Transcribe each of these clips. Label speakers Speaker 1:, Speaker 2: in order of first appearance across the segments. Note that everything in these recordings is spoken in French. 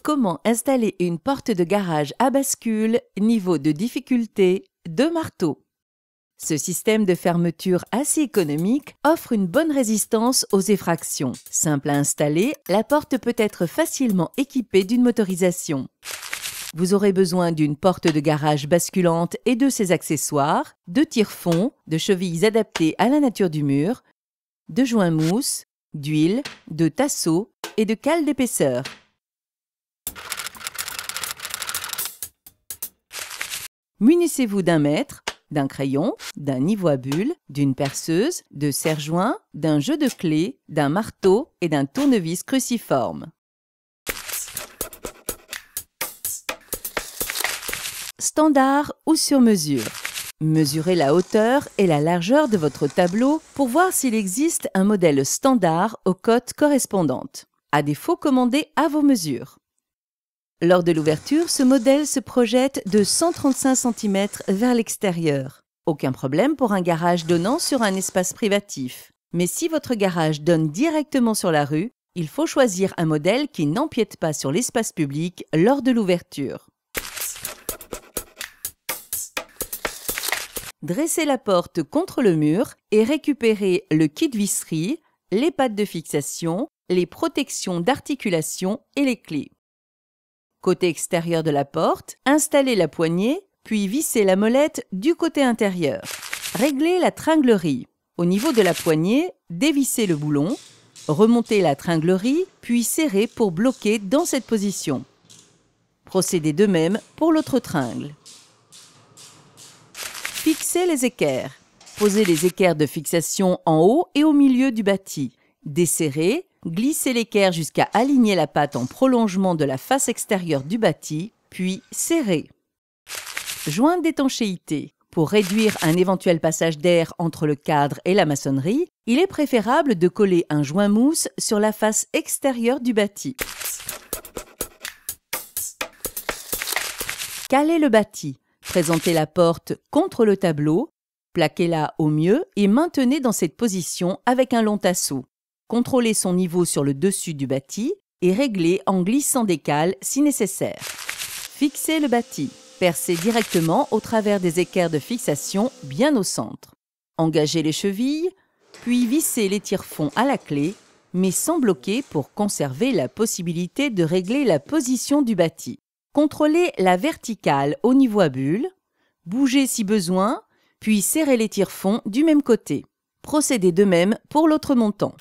Speaker 1: Comment installer une porte de garage à bascule, niveau de difficulté 2 marteaux. Ce système de fermeture assez économique offre une bonne résistance aux effractions. Simple à installer, la porte peut être facilement équipée d'une motorisation. Vous aurez besoin d'une porte de garage basculante et de ses accessoires, de tire-fonds, de chevilles adaptées à la nature du mur, de joints mousse, d'huile, de tasseaux et de cales d'épaisseur. Munissez-vous d'un mètre, d'un crayon, d'un niveau à bulles, d'une perceuse, de serre-joints, d'un jeu de clés, d'un marteau et d'un tournevis cruciforme. Standard ou sur mesure. Mesurez la hauteur et la largeur de votre tableau pour voir s'il existe un modèle standard aux cotes correspondantes. À défaut, commandez à vos mesures. Lors de l'ouverture, ce modèle se projette de 135 cm vers l'extérieur. Aucun problème pour un garage donnant sur un espace privatif. Mais si votre garage donne directement sur la rue, il faut choisir un modèle qui n'empiète pas sur l'espace public lors de l'ouverture. Dressez la porte contre le mur et récupérez le kit visserie, les pattes de fixation, les protections d'articulation et les clés. Côté extérieur de la porte, installez la poignée, puis vissez la molette du côté intérieur. Réglez la tringlerie. Au niveau de la poignée, dévissez le boulon, remontez la tringlerie, puis serrez pour bloquer dans cette position. Procédez de même pour l'autre tringle. Fixez les équerres. Posez les équerres de fixation en haut et au milieu du bâti. Desserrez. Glissez l'équerre jusqu'à aligner la patte en prolongement de la face extérieure du bâti, puis serrez. Joint d'étanchéité. Pour réduire un éventuel passage d'air entre le cadre et la maçonnerie, il est préférable de coller un joint mousse sur la face extérieure du bâti. Calez le bâti. Présentez la porte contre le tableau, plaquez-la au mieux et maintenez dans cette position avec un long tasseau. Contrôlez son niveau sur le dessus du bâti et réglez en glissant des cales si nécessaire. Fixez le bâti. Percez directement au travers des équerres de fixation bien au centre. Engagez les chevilles, puis vissez les tire-fonds à la clé, mais sans bloquer pour conserver la possibilité de régler la position du bâti. Contrôlez la verticale au niveau à bulles, bougez si besoin, puis serrez les tire-fonds du même côté. Procédez de même pour l'autre montant.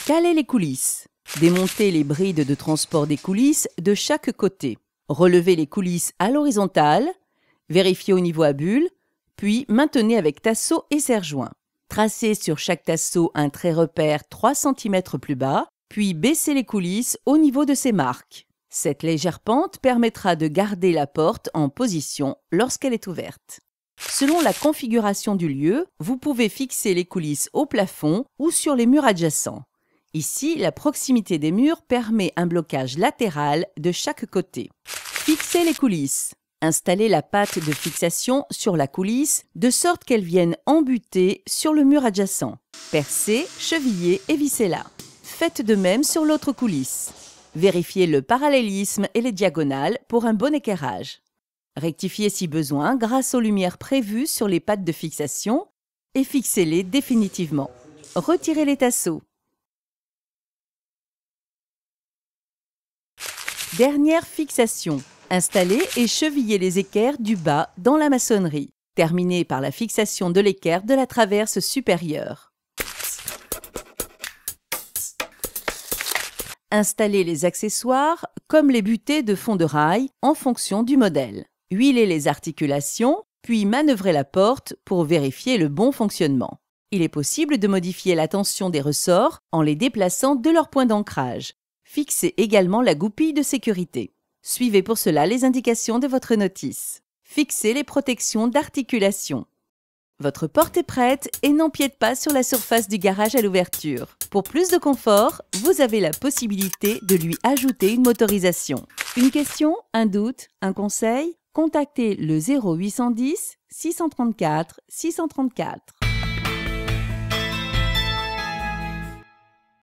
Speaker 1: Calez les coulisses. Démontez les brides de transport des coulisses de chaque côté. Relevez les coulisses à l'horizontale, vérifiez au niveau à bulles, puis maintenez avec tasseau et serre-joint. Tracez sur chaque tasseau un trait repère 3 cm plus bas, puis baissez les coulisses au niveau de ces marques. Cette légère pente permettra de garder la porte en position lorsqu'elle est ouverte. Selon la configuration du lieu, vous pouvez fixer les coulisses au plafond ou sur les murs adjacents. Ici, la proximité des murs permet un blocage latéral de chaque côté. Fixez les coulisses. Installez la patte de fixation sur la coulisse de sorte qu'elle vienne embuter sur le mur adjacent. Percez, chevillez et vissez-la. Faites de même sur l'autre coulisse. Vérifiez le parallélisme et les diagonales pour un bon équerrage. Rectifiez si besoin grâce aux lumières prévues sur les pattes de fixation et fixez-les définitivement. Retirez les tasseaux. Dernière fixation. Installez et chevillez les équerres du bas dans la maçonnerie. Terminez par la fixation de l'équerre de la traverse supérieure. Installez les accessoires comme les butées de fond de rail en fonction du modèle. Huilez les articulations, puis manœuvrez la porte pour vérifier le bon fonctionnement. Il est possible de modifier la tension des ressorts en les déplaçant de leur point d'ancrage. Fixez également la goupille de sécurité. Suivez pour cela les indications de votre notice. Fixez les protections d'articulation. Votre porte est prête et n'empiète pas sur la surface du garage à l'ouverture. Pour plus de confort, vous avez la possibilité de lui ajouter une motorisation. Une question, un doute, un conseil? Contactez le 0810 634 634.